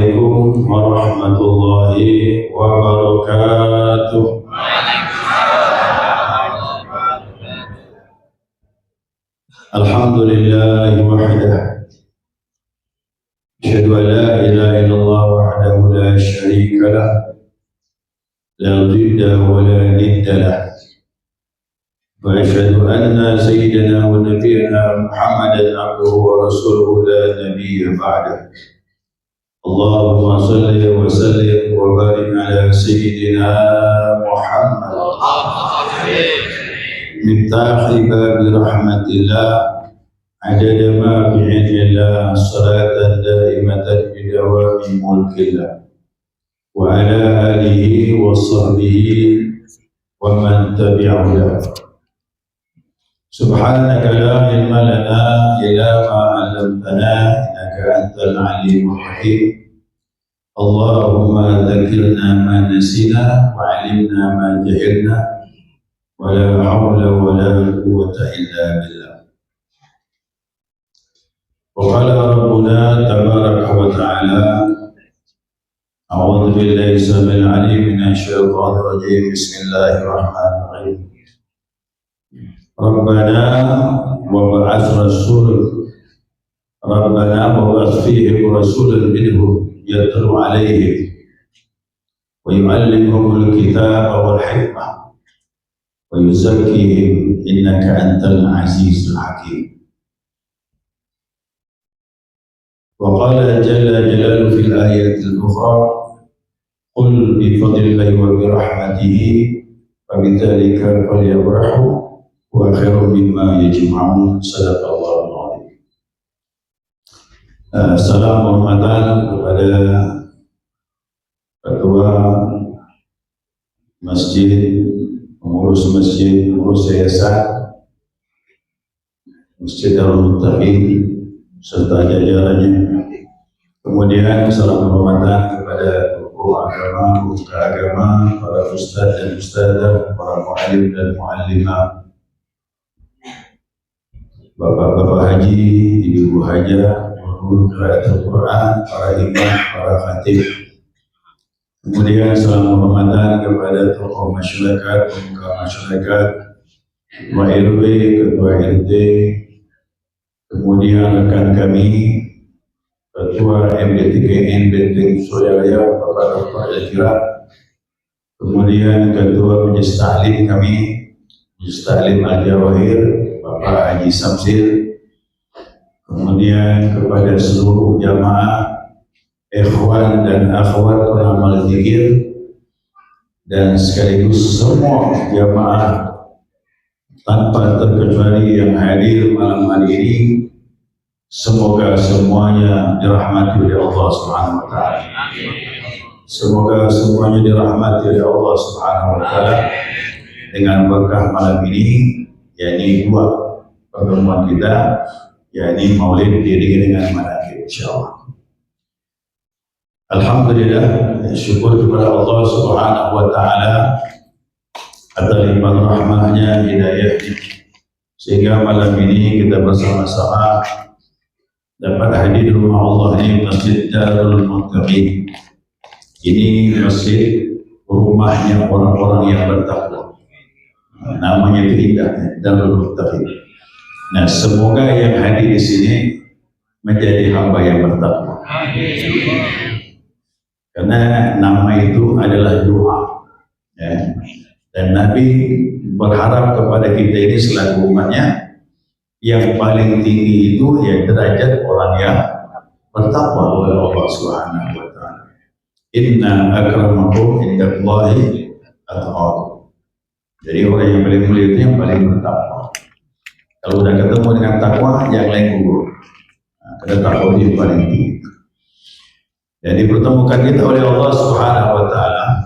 Assalamualaikum warahmatullahi wabarakatuh. Alhamdulillahi wahdah. Asyhadu an la ilaha illallah wahdahu la syarika lah, la dhidda wa la nidda lah. Wa asyhadu anna sayyidana wa nabiyyana Muhammadan abduhu wa rasuluhu la nabiyya ba'dah. Allahumma salli wa sallim wa barik ala sayyidina Muhammad miftahi babi rahmatillah adada ma fi ilmillah salatan daimatan bidawami mulkillah wa ala alihi wa sahbihi wa man tabi'ahu. Subhanaka la ilma lana illa ma 'allamtana innaka antal alimul hakim. Allahumma dzakirna ma nasina wa 'allimna ma jahilna wa la haula wa la quwwata illa billah. Wa qala rabbuna tabaraka wa ta'ala a'udzu billahi samil 'alim minasy syaithanir rajim. Bismillahirrahmanirrahim. Rabbana wab'ats fihim rasulan minhum yatlu 'alaihim wa yu'allimuhumul kitaba wal hikmah wa yuzakkihim innaka antal azizul hakim. Wa qala jalla jalaluhu fil ayatil ukhra qul bi fadlillahi wa bi rahmatihi fa bidzalika falyafrahu wa khairum mimma yajma'un. Sadaqallahu alazim. Salam hormatan kepada ketua masjid, pengurus masjid, pengurus yayasan Masjid Darul Muttaqin serta jajarannya. Kemudian salam hormatan kepada tokoh agama, pemuka agama, para ustaz dan ustazah, para muallim dan muallimah, bapak-bapak haji, ibu-ibu hajah, guru qiraatul Quran, para imam, para khatib. Kemudian salam hormatan kepada tokoh masyarakat, pemuka masyarakat, ketua RW, ketua RT, kemudian rekan kami, ketua MD3N Benteng Surabaya, Bapak Dr. Elkira, kemudian ketua Majelis Ta'lim kami, Majelis Ta'lim Al-Jawahir, Bapak Haji Samsil, kemudian kepada seluruh jamaah, ikhwan dan akhwat pengamal zikir, dan sekaligus semua jamaah tanpa terkecuali yang hadir malam hari ini. Semoga semuanya dirahmati oleh Allah Subhanahu wa taala. Semoga semuanya dirahmati oleh Allah Subhanahu wa taala dengan berkah malam ini, yakni dua pertemuan kita, yakni maulid diiringi dengan manaqib insyaallah. Alhamdulillah, syukur kepada Allah Subhanahu wa taala atas limpah rahmatnya, hidayahnya, sehingga malam ini kita bersama-sama dapat hadir di rumah Allah ini, Masjid Darul Muttaqin. Ini masjid rumahnya orang-orang yang bertakwa. Namanya itu indah, Darul Muttaqin. Nah, semoga yang hadir di sini menjadi hamba yang bertakwa. Karena nama itu adalah doa, ya. Dan Nabi berharap kepada kita ini selaku umatnya, yang paling tinggi itu ya derajat orang yang bertakwa kepada Allah Subhanahu wa taala. Inna akramakum indallahi atqakum. Jadi orang yang paling mulia itu yang paling bertakwa. Kalau udah ketemu dengan takwa, yang lain gugur. Nah, karena takwa itu paling tinggi. Dan dipertemukan kita oleh Allah Subhanahu wa taala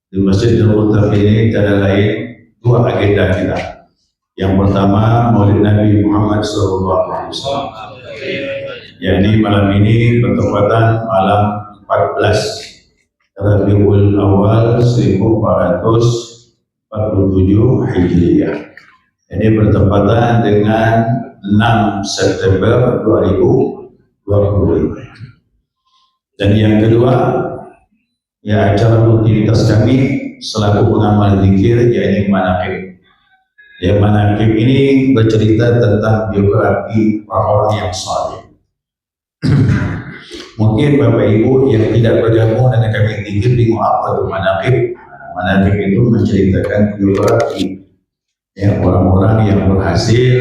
di Masjid Darul Muttaqin ini tidak lain dua agenda kita. Yang pertama, Maulid Nabi Muhammad SAW. Jadi malam ini bertepatan malam 14 Rabiul Awal 1447 Hijriah. Ini bertepatan dengan 6 September 2025. Dan yang kedua, ya acara rutinitas kami selaku pengamal zikir, yaitu manaqib. Ya, manaqib ini bercerita tentang biografi orang-orang yang saleh. Mungkin Bapak Ibu yang tidak bergabung dengan kami zikir bingung apa itu manaqib. Manaqib itu menceritakan biografi ya orang-orang yang berhasil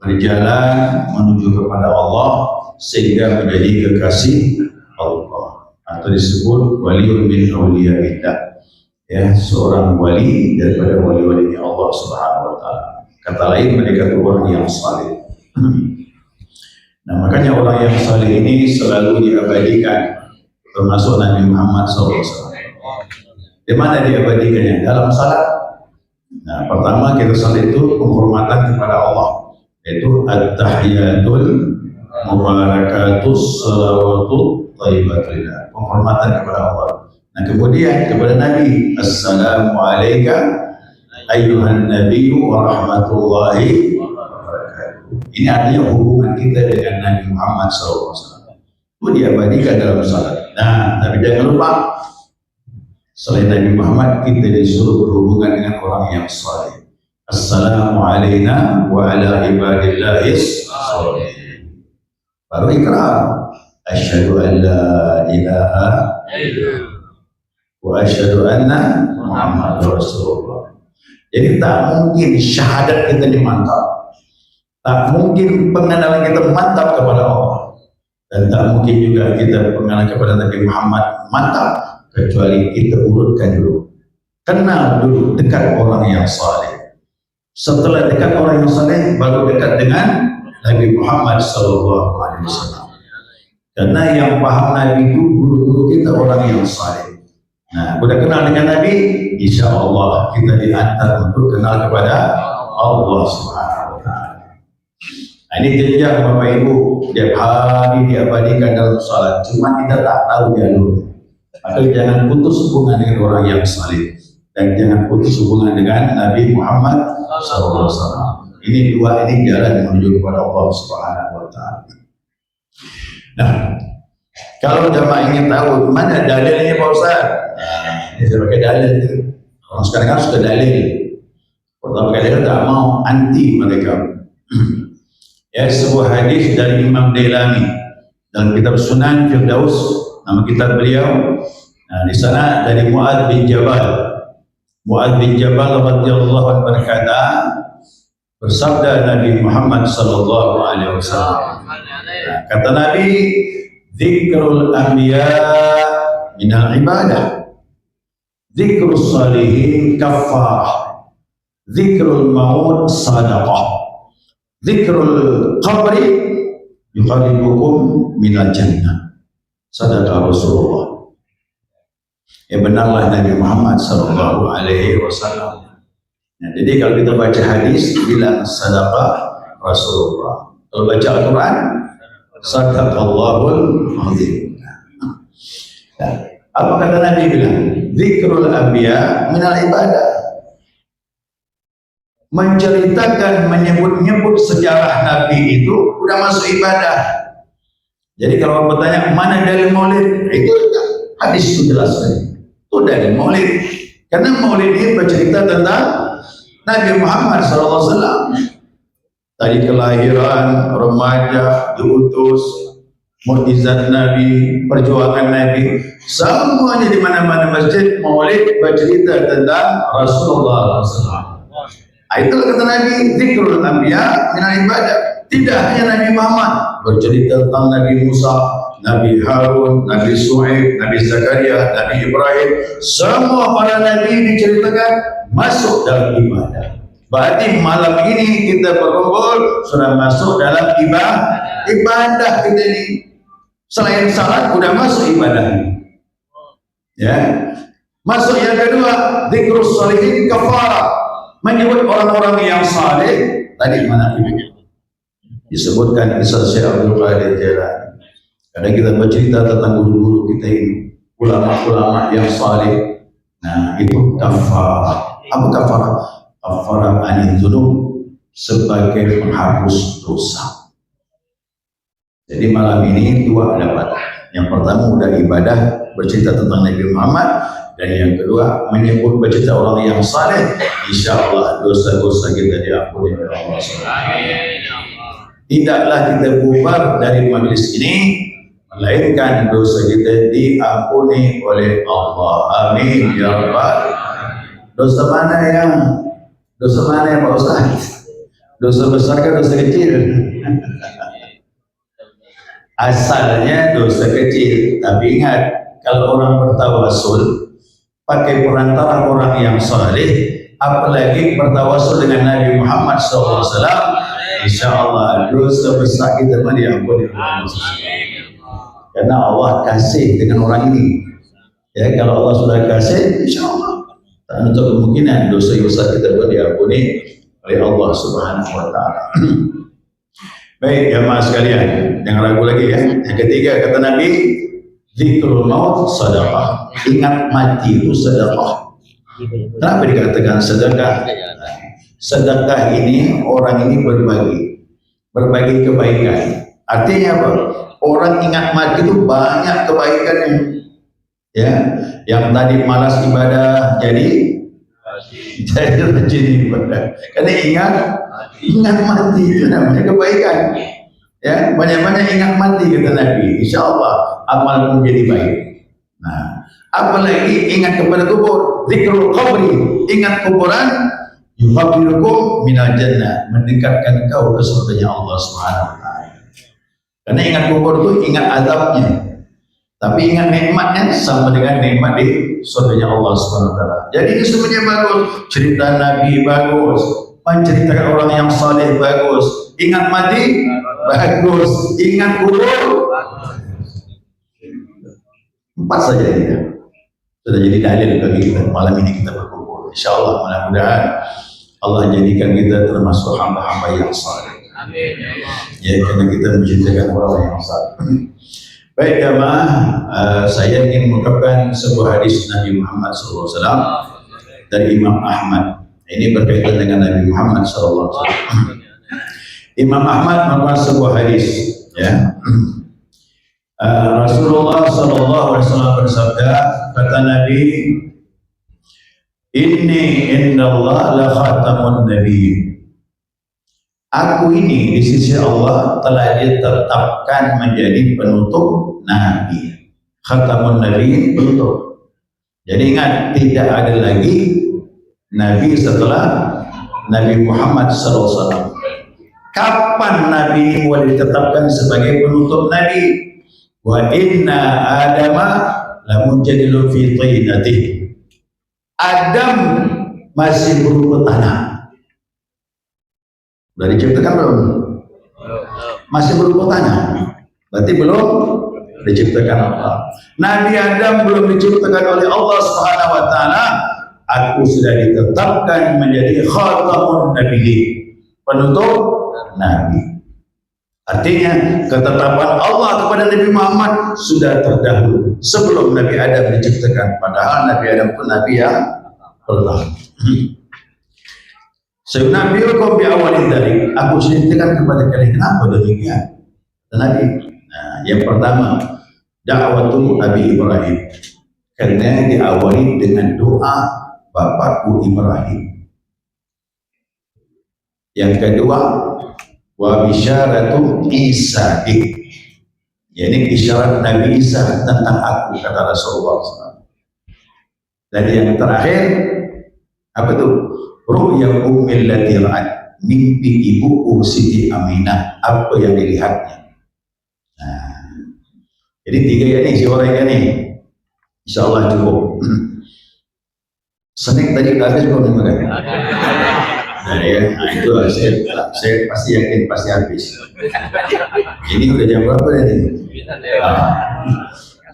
berjalan menuju kepada Allah sehingga menjadi kekasih Allah, atau disebut waliun min auliyaillah, ya seorang wali daripada wali-walinya Allah Subhanahu wa taala. Kata lain, mereka itu orang yang saleh. Nah, makanya orang yang saleh ini selalu diabadikan, termasuk Nabi Muhammad SAW. Di mana diabadikannya? Dalam salat. Nah, pertama kita salat itu penghormatan kepada Allah, yaitu at-tahiyatul mubarakatus salawatut thayyibatullah, penghormatan kepada Allah. Nah, kemudian kepada Nabi, assalamu alayka ayyuhan nabiyyu wa rahmatullahi wa barakatuh. Ini artinya hubungan kita dengan Nabi Muhammad SAW itu diabadikan dalam salat. Nah, tapi jangan lupa selain Nabi Muhammad, kita disuruh berhubungan dengan orang yang saleh. Assalamu alayna wa ala ibadillahis sholihin. Baru ikrar. Asyhadu an la ilaha illallah wa asyhadu anna Muhammadar Rasulullah. Jadi tak mungkin syahadat kita dimantap, tak mungkin pengenalan kita mantap kepada Allah, dan tak mungkin juga kita pengenalan kepada Nabi Muhammad mantap kecuali kita urutkan dulu, kenal dulu, dekat orang yang saleh. Setelah dekat orang yang saleh, baru dekat dengan Nabi Muhammad SAW. Karena yang paham Nabi itu guru-guru kita orang yang saleh. Nah, sudah kenal dengan Nabi, insya Allah kita diantar untuk kenal kepada Allah Subhanahu wa taala. Nah, ini jenjang Bapak Ibu, tiap hari diabadikan dalam salat, cuma kita tak tahu jalur. Maka jangan putus hubungan dengan orang yang saleh, dan jangan putus hubungan dengan Nabi Muhammad SAW. Ini dua ini jalan menuju kepada Allah Subhanahu wa taala. Nah, kalau jamaah ingin tahu mana dalilnya Pak Ustaz, ini sebagai dalil. Orang sekarang kan sudah dalil. Pertama kali dia tak mau, anti mereka. Ya, sebuah hadis dari Imam Dailami dalam kitab Sunan Firdaus, nama kitab beliau. Nah, di sana dari Mu'adz bin Jabal. Mu'adz bin Jabal radhiyallahu anhu berkata, bersabda Nabi Muhammad sallallahu alaihi wasallam. Nah, kata Nabi, dzikrul anbiya minal ibadah, dzikrus salihin kafarah, dzikrul maut sadaqah, dzikrul qabri yuqarribukum minal jannah. Sadaqah Rasulullah. Ya, benarlah Nabi Muhammad sallallahu alaihi wasallam. Nah, jadi kalau kita baca hadis bilang sadaqah Rasulullah. Kalau baca Al-Quran, sadaqallahul azim. Nah, apa kata Nabi bilang? Dzikrul anbiya minal ibadah. Menceritakan, menyebut-nyebut sejarah Nabi itu udah masuk ibadah. Jadi kalau orang bertanya mana dalil maulid, itu hadis itu jelas saja. Itu dalil maulid. Karena maulid ini bercerita tentang Nabi Muhammad SAW. Dari kelahiran, remaja, diutus, mukjizat Nabi, perjuangan Nabi, semuanya di mana-mana masjid maulid bercerita tentang Rasulullah SAW. Itulah kata Nabi, dzikrul anbiya minal ibadah. Tidak hanya Nabi Muhammad, bercerita tentang Nabi Musa, Nabi Harun, Nabi Shu'aib, Nabi Zakaria, Nabi Ibrahim. Semua para Nabi diceritakan masuk dalam ibadah. Berarti malam ini kita berkumpul sudah masuk dalam ibadah kita ini. Selain salat sudah masuk ibadah. Ya. Masuk yang kedua, dzikrus sholihin kafarah. Menyebut orang-orang yang saleh. Tadi mana ini? Disebutkan kisah Syekh Abdul Qadir Jailani. Kadang kita bercerita tentang guru-guru kita ini, ulama-ulama yang saleh. Nah, itu kafarah. Apa kafarah? Kafarah anil dzunub, sebagai penghapus dosa. Jadi malam ini dua dapat. Yang pertama udah ibadah bercerita tentang Nabi Muhammad, dan yang kedua menyebut bercerita orang yang saleh. Insyaallah dosa-dosa kita diampuni oleh Allah Subhanahu. Tidaklah kita bubar dari majlis ini melainkan dosa kita diampuni oleh Allah. Amin ya rabbal. Dosa mana ya Pak Ustaz? Dosa besar ke dosa kecil? Asalnya dosa kecil, tapi ingat kalau orang bertawasul pakai perantara orang yang saleh, apalagi bertawasul dengan Nabi Muhammad SAW, insyaallah dosa besar kita diampuni oleh Allah. Karena Allah kasih dengan orang ini. Ya, kalau Allah sudah kasih, insyaallah tak ada kemungkinan dosa-dosa kita diampuni oleh Allah Subhanahu wa taala. Baik, jamaah sekalian, jangan ragu lagi ya. Yang ketiga kata Nabi, zikrul maut sedekah. Ingat mati itu sedekah. Kenapa dikatakan sedekah? Sedekah ini orang ini berbagi kebaikan. Artinya apa? Orang ingat mati itu banyak kebaikannya. Ya, yang tadi malas ibadah jadi rajin ibadah. Karena ingat mati itu namanya kebaikan. Ya, banyak-banyak ingat mati kata Nabi. Insyaallah amal pun jadi baik. Nah, apalagi ingat kepada kubur, zikrul qabri, ingat kuburan, yuhabbirukum minal jannah, mendekatkan kau ke surganya Allah Subhanahu wa taala. Karena ingat kubur itu ingat azabnya, tapi ingat nikmatnya sama dengan nikmat di surganya Allah Subhanahu wa taala. Jadi ini semuanya bagus, cerita Nabi bagus, menceritakan orang yang saleh bagus, ingat mati bagus, ingat kubur. 4 saja ini sudah jadi dalil bagi kita malam ini kita berkumpul. Insyaallah mudah-mudahan Allah jadikan kita termasuk hamba-hamba yang saleh. Amin ya Allah. Ya, karena kita mencintakan orang yang saleh. Baik jamaah, saya ingin mengucapkan sebuah hadis Nabi Muhammad SAW dari Imam Ahmad. Ini berkaitan dengan Nabi Muhammad SAW. Imam Ahmad mengucapkan sebuah hadis, ya. Rasulullah SAW bersabda, kata Nabi, inni indallah la khatamun nabi. Aku ini di sisi Allah telah ditetapkan menjadi penutup Nabi. Khatamun Nabi, penutup. Jadi ingat, tidak ada lagi Nabi setelah Nabi Muhammad SAW. Kapan Nabi mulai ditetapkan sebagai penutup Nabi? Wa inna Adama lamunjadilun fi tinatihi. Adam masih berupa tanah. Sudah diciptakan belum? Masih berupa tanah. Berarti belum diciptakan Allah. Nabi Adam belum diciptakan oleh Allah Subhanahu wa taala. Aku sudah ditetapkan menjadi khatamun nabiyyin, penutup nabi. Artinya ketetapan Allah kepada Nabi Muhammad sudah terdahulu sebelum Nabi Adam diciptakan. Padahal Nabi Adam pun nabi yang pertama. Nabi hukum bi awalin dari aku ceritakan kepada kalian kenapa demikian. Nabi, nah, yang pertama dakwatu Abi Ibrahim, karena diawali dengan doa bapakku Ibrahim. Yang kedua wa bisyaratu Isa, yakni isyarat Nabi Isa tentang aku, kata Rasulullah SAW. Dan yang terakhir apa itu? Ru'ya ummil lati ra'at, mimpi ibuku Siti Aminah, apa yang dilihatnya. Nah, jadi 3 ya nih si orangnya nih. Insyaallah cukup. Snack tadi udah habis belum makan? Nah ya, nah itu saya pasti yakin pasti habis. Ini udah jam berapa nih?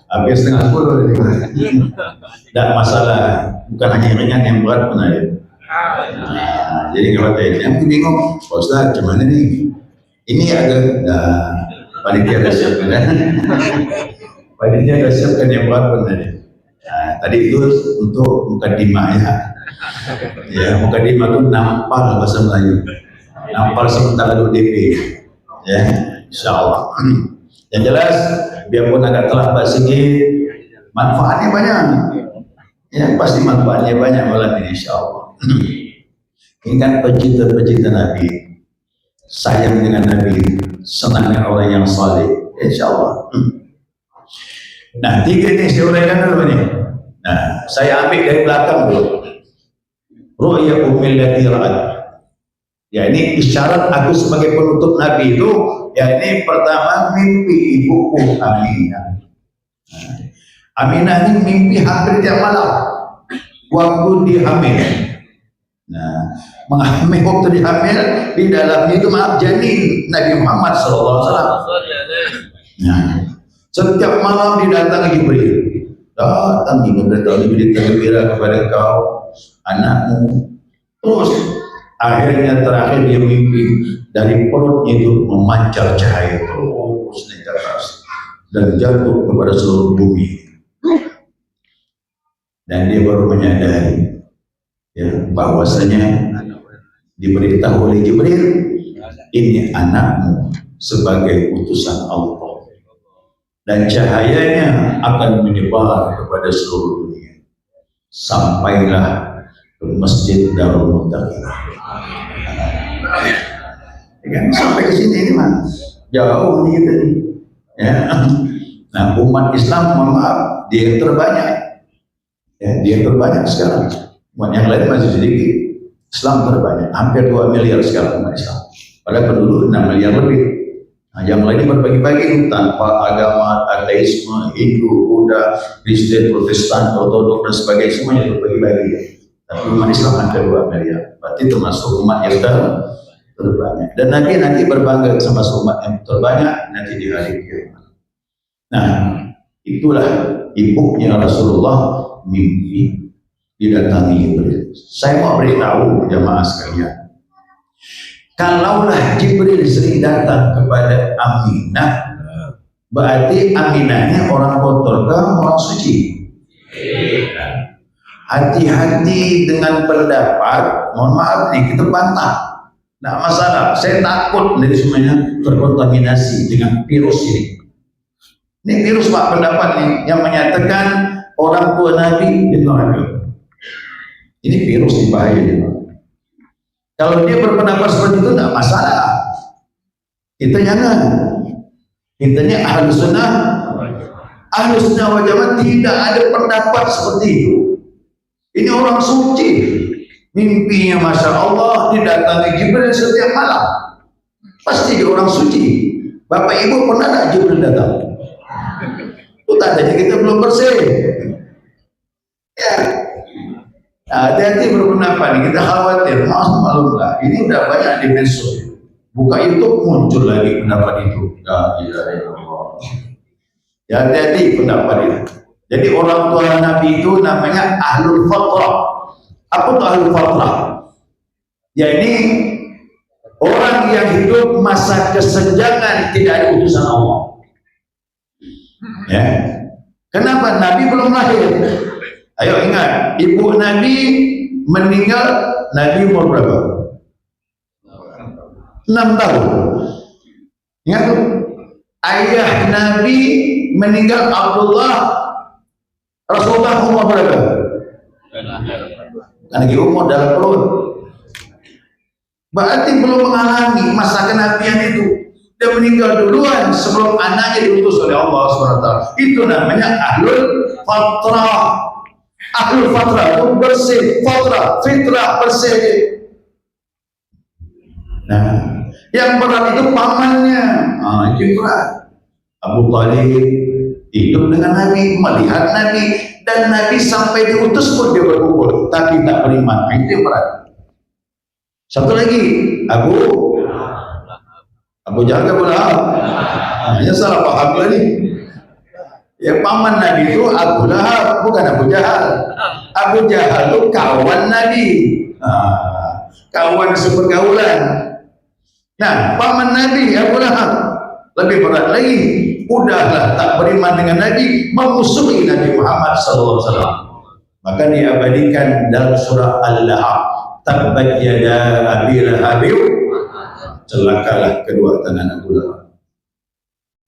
Habis setengah 10 ini. Tidak masalah, bukan hanya ringan yang berat pun ada. Nah, jadi kalau yang bingung, Pak Ustaz gimana nih? Ini ada panitia ada siapkan ya? Panitia ada siapkan yang berat pun ada. Nah, tadi itu untuk mukadimah ya. Ya, mukadimah itu nampal bahasa Melayu. Nampal sementara dulu DP. Ya, insyaallah. Yang jelas, biarpun agak terlambat sedikit, manfaatnya banyak. Ya, pasti manfaatnya banyak malam ini, insya Allah. Ingat pecinta-pecinta Nabi, sayang dengan Nabi, senang dengan orang yang saleh, insya Allah. Nah, tiga ini saya uraikan dulu ini. Nah, saya ambil dari belakang dulu. Ru'ya ummillati ra'at. Ya, ini isyarat aku sebagai penutup Nabi itu, ya ini pertama mimpi ibuku Aminah. Aminah ini mimpi hampir tiap malam waktu dihamil. Nah, menghamil waktu dihamil di dalamnya itu janin Nabi Muhammad SAW. Nah, setiap malam didatangi Jibril. Datang Jibril berita kepada kau, anakmu. Terus akhirnya terakhir dia mimpi dari perutnya itu memancar cahaya terus naik ke atas dan jatuh kepada seluruh bumi. Dan dia baru menyadari ya bahwasanya diberitahu oleh Jibril, ini anakmu sebagai utusan Allah dan cahayanya akan menyebar kepada seluruh dunia. Sampailah ke Masjid Darul Muttaqin. Sampai ke sini ini mah jauh nih kita nih. Ya. Nah, umat Islam, mohon maaf, dia yang terbanyak. Ya, dia yang terbanyak sekarang. Umat yang lain masih sedikit. Islam terbanyak, hampir 2 miliar sekarang umat Islam. Padahal penduduk 6 miliar lebih. Nah, yang lainnya berbagi-bagi tanpa agama, ateisme, Hindu, Buddha, Kristen, Protestan, Ortodok dan sebagainya, semuanya berbagi-bagi. Tapi umat Islam hampir 2 miliar. Berarti termasuk umat yang terbanyak. Dan nanti berbangga sama umat yang terbanyak nanti di hari kiamat. Nah, itulah ibunya Rasulullah mimpi didatangi Jibril. Saya mau beritahu jamaah sekalian, kalaulah Jibril sering datang kepada Aminah, berarti Aminahnya orang kotor ke orang suci? Hati-hati dengan pendapat, mohon maaf nih, kita bantah. Nah, masalah, saya takut dari semuanya terkontaminasi dengan virus ini. Ini virus Pak, pendapat nih yang menyatakan orang tua Nabi di neraka. Ini virus nih, bahaya nih Pak. Kalau dia berpendapat seperti itu tidak masalah. Kita jangan. Intanya Ahlus Sunnah wal Jamaah tidak ada pendapat seperti itu. Ini orang suci. Mimpinya Masya Allah didatangi Jibril setiap malam. Pasti dia orang suci. Bapak Ibu pernah tak Jibril datang? Itu tandanya kita belum bersih. Ya. Nah, hati-hati berpendapat nih, kita khawatir. Maklum lah, ini udah banyak di medsos. Buka YouTube muncul lagi pendapat itu. Ya, hati-hati pendapat itu. Jadi orang tua Nabi itu namanya Ahlul Fatrah. Apa itu Ahlul Fatrah? Ya, ini orang yang hidup masa kesenjangan, tidak ada utusan Allah. Ya. Kenapa? Nabi belum lahir. Ayo ingat, ibu Nabi meninggal, Nabi umur berapa? 6 tahun. Ingat tuh. Ayah Nabi meninggal, Abdullah, Rasulullah umur berapa? Kan lagi umur dalam perut. Berarti belum mengalami masa kenabian itu. Dia meninggal duluan sebelum anaknya diutus oleh Allah SWT. Itu namanya Ahlul Fatrah. Ahlul Fatrah itu bersih, fitrah bersih. Nah, yang berat itu pamannya. Itu berat. Abu Talib hidup dengan Nabi, melihat Nabi, dan Nabi sampai diutus pun dia berkumpul, tapi tak beriman. Itu yang berat. Satu lagi, Abu Jahal hanya salah paham lagi. Ya, paman Nabi itu Abu Lahab, bukan Abu Jahal. Abu Jahal itu kawan Nabi, kawan sepergaulan. Nah, paman Nabi Abu Lahab lebih berat lagi. Udahlah tak beriman dengan Nabi, memusuhi Nabi Muhammad SAW. Maka diabadikan dalam surah Al-Lahab, tabbat yada abi lahabin, celakalah kedua tangan Abu Lahab.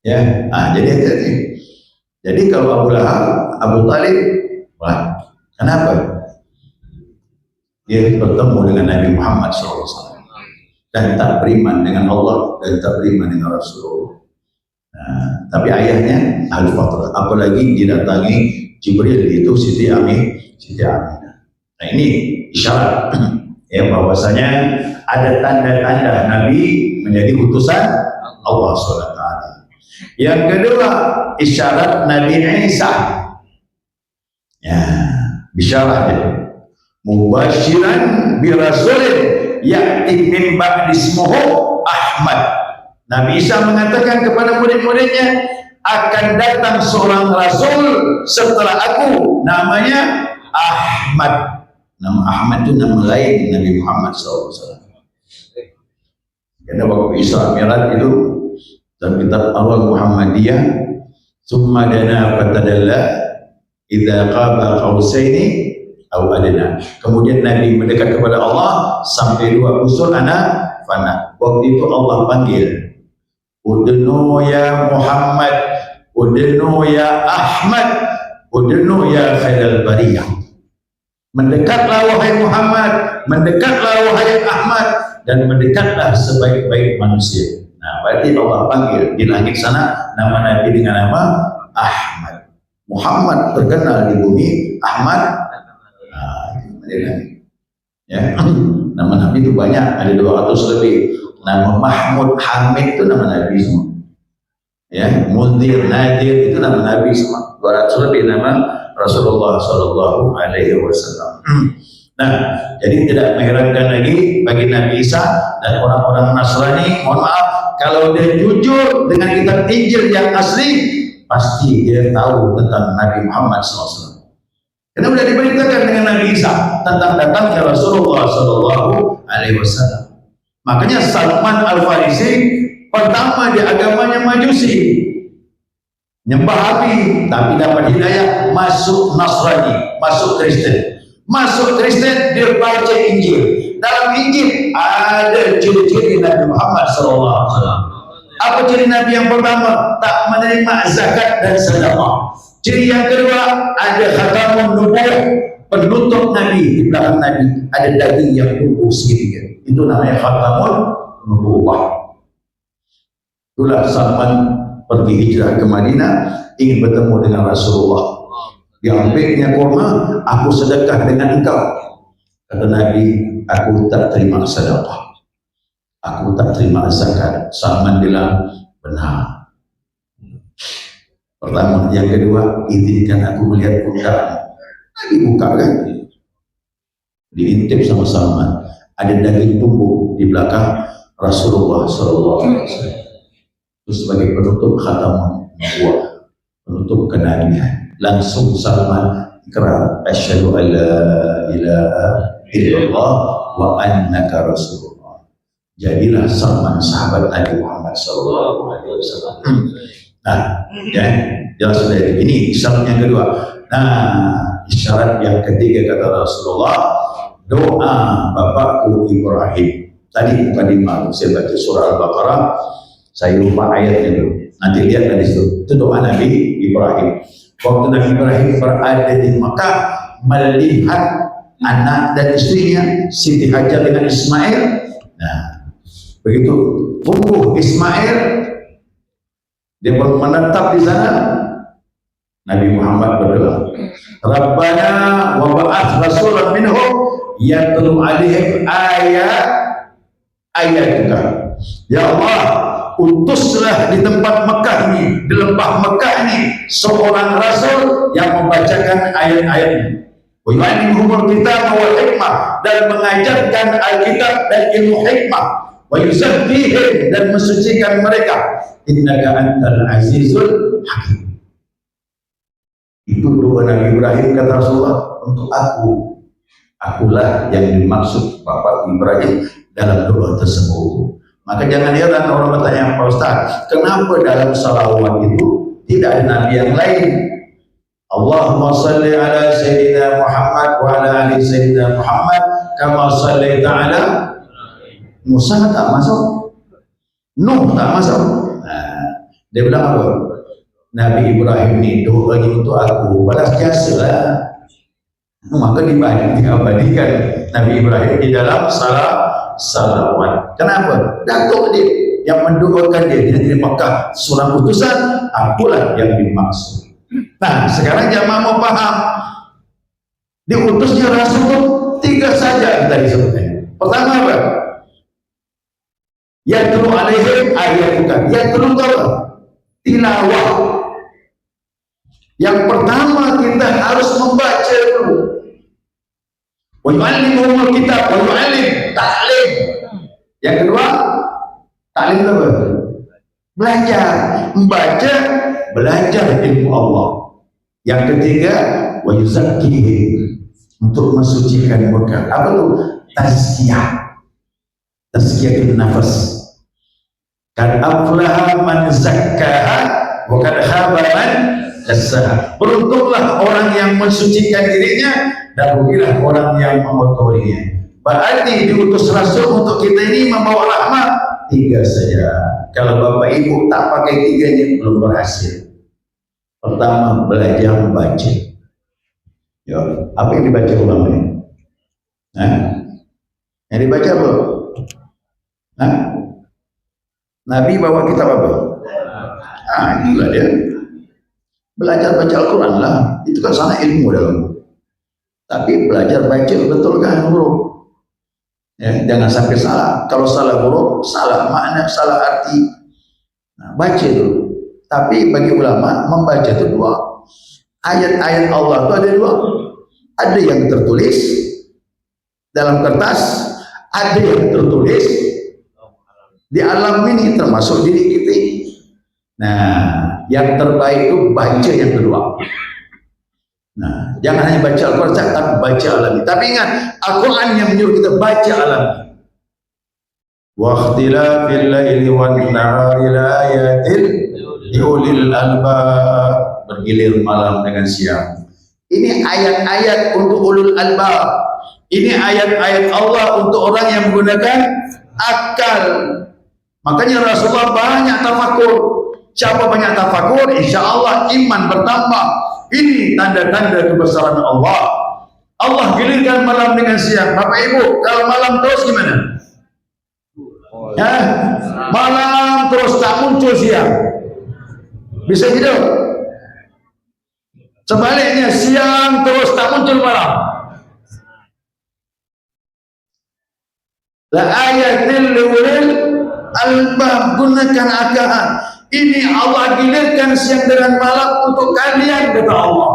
Ya, jadi hati-hati. Jadi kalau Abu Lahab, Abu Talib, wah, kenapa? Dia bertemu dengan Nabi Muhammad SAW dan tak beriman dengan Allah dan tak beriman dengan Rasulullah. Nah, tapi ayahnya ahli Fatrah, apalagi didatangi Jibril itu Siti Aminah. Nah ini isyarat ya bahwasanya ada tanda-tanda Nabi menjadi utusan Allah SWT. Yang kedua, isyarat Nabi Isa. Ya, bisyarat dia. Mubasyiran bi rasulin ya'ti min ba'di ismuhu Ahmad. Nabi Isa mengatakan kepada murid-muridnya, akan datang seorang rasul setelah aku, namanya Ahmad. Nama Ahmad itu nama lain Nabi Muhammad SAW. Karena waktu Isra Mi'raj itu dalam kitab awal Muhammadiyah, summa dana fatadalla idza qaba qausaini aw adna. Kemudian Nabi mendekat kepada Allah sampai dua busur anak panah. Waktu itu Allah panggil, udnu ya Muhammad, udnu ya Ahmad, udnu ya khairal bariyah. Mendekatlah wahai Muhammad, mendekatlah wahai Ahmad, dan mendekatlah sebaik-baik manusia. Nah, berarti Allah panggil di langit sana nama Nabi dengan nama Ahmad. Muhammad terkenal di bumi, Ahmad ya. Nama Nabi itu banyak, ada 200 lebih. Nama Mahmud, Hamid itu nama Nabi semua. Ya, Mundir, Nadir itu nama Nabi semua. 200 lebih nama Rasulullah Sallallahu Alaihi Wasallam. Nah, jadi tidak mengherankan lagi bagi Nabi Isa dan orang-orang Nasrani, mohon maaf, kalau dia jujur dengan kitab Injil yang asli, pasti dia tahu tentang Nabi Muhammad SAW. Karena sudah diberitakan dengan Nabi Isa tentang datangnya Rasulullah Sallallahu Alaihi Wasallam. Makanya Salman Al Farisi pertama di agamanya Majusi, nyembah api, tapi dapat hidayah masuk Nasrani, masuk Kristen. Masuk Kristen, dia baca Injil. Dalam Injil ada ciri-ciri Nabi Muhammad SAW. Apa ciri Nabi yang pertama? Tak menerima zakat dan sedekah. Ciri yang kedua, ada khatamun nubuwah, penutup Nabi. Di belakang Nabi ada daging yang tumbuh segitiga. Itu namanya khatamun nubuwah. Itulah Salman pergi hijrah ke Madinah, ingin bertemu dengan Rasulullah. Diambilnya kurma, aku sedekah dengan engkau. Kata Nabi, aku tak terima sedekah, aku tak terima zakat. Salman bilang, benar. Pertama, yang kedua, izinkan aku melihat pundak. Lagi buka kan, diintip sama Salman, ada daging tumbuh di belakang Rasulullah SAW. Itu sebagai penutup khatamun nubuwah, penutup kenabian. Langsung Salman ikrar, asyhadu an la ilaha illallah wa annaka rasulullah. Jadilah Salman sahabat Nabi Muhammad SAW. Nah, ya, jelas sudah ini isyarat yang kedua. Nah, isyarat yang ketiga kata Rasulullah, doa bapakku Ibrahim. Tadi mukadimah saya baca surah Al-Baqarah, saya lupa ayatnya dulu. Nanti lihat dari situ. Itu doa Nabi Ibrahim. Waktu Nabi Ibrahim berada di Mekah, melihat anak dan istrinya Siti Hajar dengan Ismail. Nah, begitu tumbuh Ismail, dia baru menetap di sana. Nabi Muhammad berdoa, Rabbana wa ba'ath rasulan minhum yatlu alaihim ayatika. Ya Allah, utuslah di tempat Mekah ini, di lembah Mekah ini, seorang rasul yang membacakan ayat-ayatnya. Wa yu'allimuhumul kitaba wal hikmah, dan mengajarkan Alkitab dan ilmu hikmah. Wa yuzakkihim, dan mensucikan mereka. Innaka antal azizul hakim. Itu doa Nabi Ibrahim, kata Rasulullah, untuk aku. Akulah yang dimaksud Bapak Ibrahim dalam doa tersebut. Maka jangan heran orang bertanya, Pak Ustaz, kenapa dalam salawat itu tidak ada Nabi yang lain? Allahumma salli ala Sayyidina Muhammad wa ala ali Sayyidina Muhammad kama salli ta'ala Musa tak masuk, Nuh tak masuk. Nah, Dia bilang apa? Nabi Ibrahim ni doanya untuk aku balas jasa lah. Maka diabadikan Nabi Ibrahim di dalam salawat. Kenapa? Datuk dia yang mendoakan dia di negeri Makkah, surah putusan, akulah yang dimaksud. Nah, sekarang jamaah mau paham. Diutusnya Rasul 3 saja yang tadi sebutnya. Pertama apa? Yatlu alaihim ayatuka. Yatlu apa? Tilawah. Yang pertama kita harus membaca dulu. Wa yu'allimuhumul kitab wa yu'allim, ta'lim. Yang kedua, ta'lim apa? Belajar, membaca, belajar ilmu Allah. Yang ketiga, wa yuzakkihim, untuk mensucikan mereka. Apa itu? Tazkiyah. Tazkiyatul nafas. Kad aflaha man zakkaha wa kad khaba man dassaha. Beruntunglah orang yang mensucikan dirinya dan rugilah orang yang mengotorinya. Berarti diutus Rasul untuk kita ini membawa rahmat 3 saja. Kalau Bapak Ibu tak pakai 3-nya belum berhasil. Pertama, belajar membaca. Ya, apa yang dibaca ulama ini? Yang dibaca apa? Nabi bawa kitab apa? Itulah dia. Belajar baca Al-Quran lah. Itu kan sana ilmu dalam. Tapi belajar baca betul kan huruf. Ya, jangan sampai salah. Kalau salah huruf, salah makna, salah arti. Baca dulu. Tapi bagi ulama membaca itu 2. Ayat-ayat Allah itu ada 2. Ada yang tertulis dalam kertas, ada yang tertulis di alam ini, termasuk diri kita ini. Nah, yang terbaik itu baca yang kedua. Nah, jangan hanya baca Al-Quran, tapi baca alami. Tapi ingat, Al-Quran yang menyuruh kita baca alami. Wa ikhtilafil laili wan nahari laayatin liulil albab. Bergilir malam dengan siang. Ini ayat-ayat untuk ulul albab. Ini ayat-ayat Allah untuk orang yang menggunakan akal. Makanya Rasulullah banyak tafakur. Siapa banyak tafakur, insya Allah iman bertambah. Ini tanda-tanda kebesaran Allah. Allah gilirkan malam dengan siang. Bapak Ibu, kalau malam terus gimana? Malam terus tak muncul siang. Bisa gitu? Sebaliknya siang terus tak muncul malam. La ayatil liulil albab, gunakan akal. Ini Allah gilirkan siang dengan malam untuk kalian, kata Allah.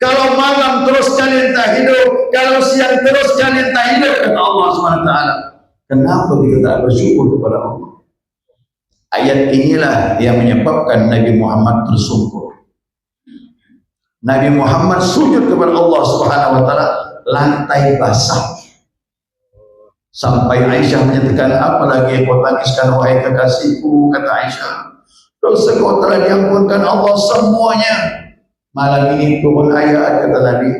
Kalau malam terus kalian tak hidup, kalau siang terus kalian tak hidup, kata Allah SWT. Kenapa kita tak bersyukur kepada Allah? Ayat inilah yang menyebabkan Nabi Muhammad tersungkur. Nabi Muhammad sujud kepada Allah Subhanahu wa taala lantai basah. Sampai Aisyah menyatakan, apalagi kau tangiskan wahai kekasihku, kata Aisyah. Dosa kau telah diampunkan Allah semuanya. Malam ini turun ayat, kata Nabi.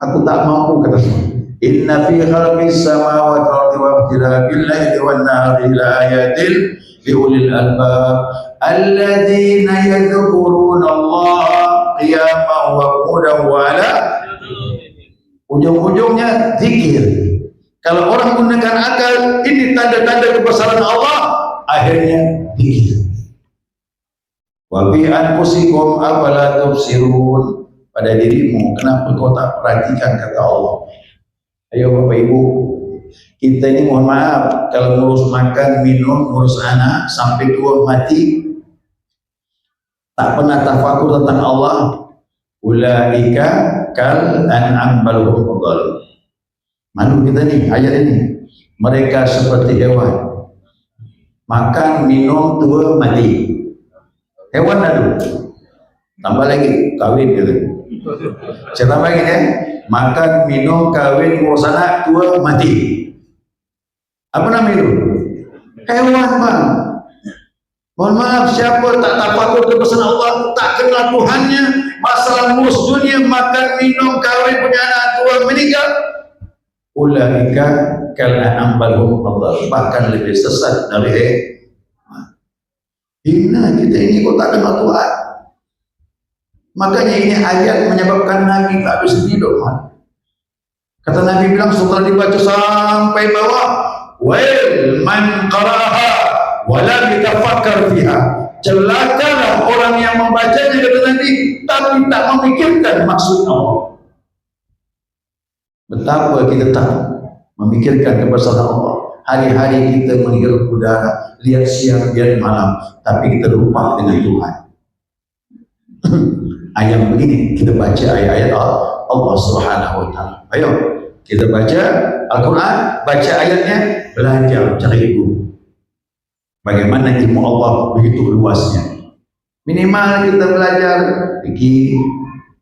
Aku tak mampu, kata semua. Inna fi khalqis samawati wal ardi wa ikhtilafil laili wan nahari laayatin liulil albab alladzina yadhkuruna Allah qiyaman wa qu'udan wa ala. Ujung-ujungnya zikir. Kalau orang menggunakan akal, ini tanda-tanda kebesaran Allah, akhirnya zikir. Wa bi anfusikum afala tubsirun. Pada dirimu, kenapa kau tak perhatikan, kata Allah. Ayo Bapak Ibu, kita ini mohon maaf, kalau ngurus makan, minum, ngurus anak, sampai tua mati, tak pernah tafakur tentang Allah. Ulaika kal an'am bal hum adall. Malu kita nih ayat ini. Mereka seperti hewan, makan, minum, tua, mati. Hewan lalu, tambah lagi kawin gitu. Saya tambah lagi ya, makan, minum, kawin, ngurus anak, tua, mati. Apa nama itu? Hewan, Bang. Mohon maaf, siapa tak tafakur kebesaran Allah, tak kenal Tuhannya, masalah ngurus dunia, makan, minum, kawin, punya anak, tua, meninggal. Ulaika kal an'am bal hum adall, bahkan lebih sesat dari Hina kita ini kok tak kenal Tuhan. Makanya ini ayat menyebabkan Nabi tak habis tidur. Kata Nabi bilang setelah dibaca sampai bawah, wail man qara'aha wa lam yatafakkar fiha. Celakalah orang yang membacanya, kata Nabi, tapi tak memikirkan maksud Allah. Betapa kita tak memikirkan kebesaran Allah. Hari-hari kita menghirup udara, lihat siang, lihat malam, tapi kita lupa dengan Tuhan. Ayat begini, kita baca ayat-ayat Allah Subhanahu wa Ta'ala. Ayo, kita baca Al-Quran, baca ayatnya, belajar cari ilmu. Bagaimana ilmu Allah begitu luasnya. Minimal kita belajar fikih,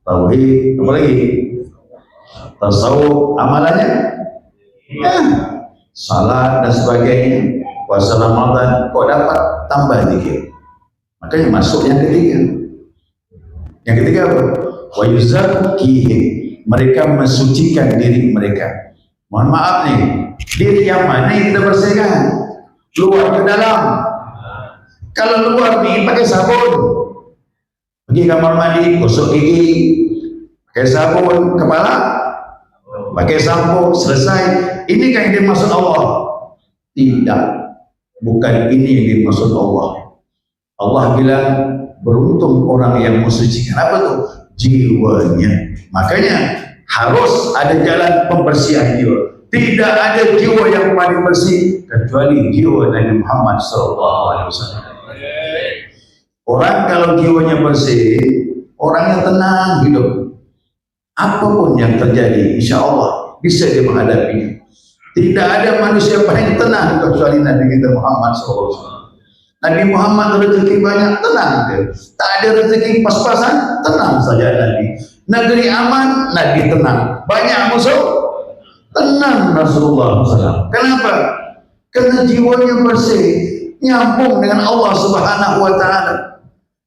tauhid, apa lagi? Tasawuf, amalannya, ya, salat dan sebagainya, puasa Ramadan, kok dapat tambah dikit. Makanya masuk yang ketiga. Yang ketiga apa? Wa yuzakkihim, mereka mensucikan diri mereka. Mohon maaf nih, diri yang mana yang kita bersihkan? Luar ke dalam. Kalau luar nih pakai sabun, pergi kamar mandi, gosok gigi, pakai sabun, kepala, pakai sampo, selesai. Ini kan yang dimaksud Allah? Tidak, bukan ini yang dimaksud Allah. Allah bilang beruntung orang yang mensucikan apa tuh? Jiwanya. Makanya harus ada jalan pembersihan jiwa. Tidak ada jiwa yang paling bersih kecuali jiwa Nabi Muhammad SAW. Orang kalau jiwanya bersih, orangnya tenang hidup. Apapun yang terjadi, insya Allah bisa dia menghadapinya. Tidak ada manusia paling tenang kecuali Nabi kita Muhammad SAW. Nabi Muhammad rezeki banyak, tenang dia. Tak ada rezeki pas-pasan, tenang saja Nabi. Negeri aman, Nabi tenang. Banyak musuh, tenang Rasulullah SAW. Kenapa? Karena jiwanya bersih, nyambung dengan Allah Subhanahu wa Ta'ala.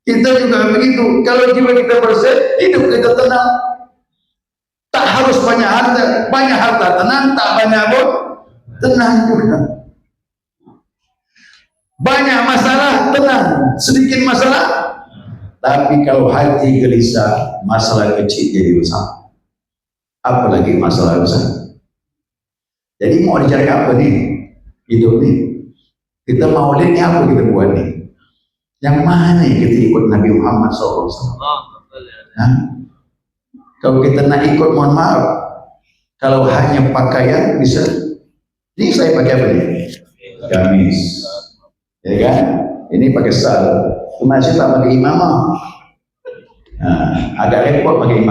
Kita juga begitu. Kalau jiwa kita bersih, hidup kita tenang. Tak harus banyak harta tenang, tak banyak pun tenang juga. Banyak masalah tenang, sedikit masalah. Tapi kalau hati gelisah, masalah kecil jadi besar. Apalagi masalah besar. Jadi mau dicari apa nih hidup nih? Kita mau lihat apa kita buat nih? Yang mana yang kita ikut Nabi Muhammad SAW? Kalau kita nak ikut, mohon maaf, kalau hanya pakaian bisa. Ini saya pakai apa nih? Gamis, ya kan? Ini pakai sal. Masih tak pakai imamah. Agak repot pakai imamah.